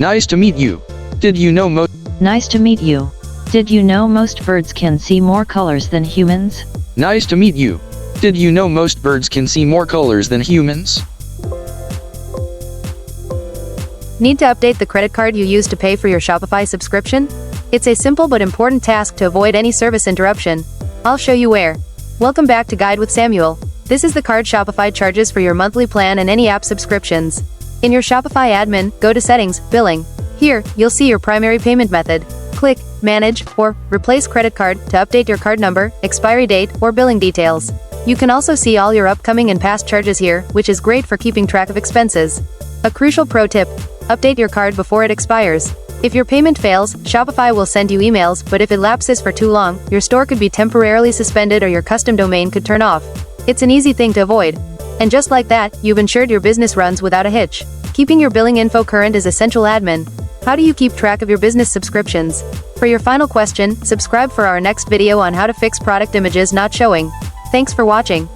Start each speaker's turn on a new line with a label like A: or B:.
A: Nice to meet you. Did you know
B: Nice to meet you. Did you know most birds can see more colors than humans?
A: Nice to meet you. Did you know most birds can see more colors than humans?
C: Need to update the credit card you use to pay for your Shopify subscription? It's a simple but important task to avoid any service interruption. I'll show you where. Welcome back to Guide with Samuel. This is the card Shopify charges for your monthly plan and any app subscriptions. In your Shopify admin, go to Settings, Billing. Here, you'll see your primary payment method. Click Manage or Replace Credit Card to update your card number, expiry date, or billing details. You can also see all your upcoming and past charges here, which is great for keeping track of expenses. A crucial pro tip: update your card before it expires. If your payment fails, Shopify will send you emails, but if it lapses for too long, your store could be temporarily suspended or your custom domain could turn off. It's an easy thing to avoid. And just like that, you've ensured your business runs without a hitch. Keeping your billing info current is essential admin. How do you keep track of your business subscriptions? For your final question, subscribe for our next video on how to fix product images not showing. Thanks for watching.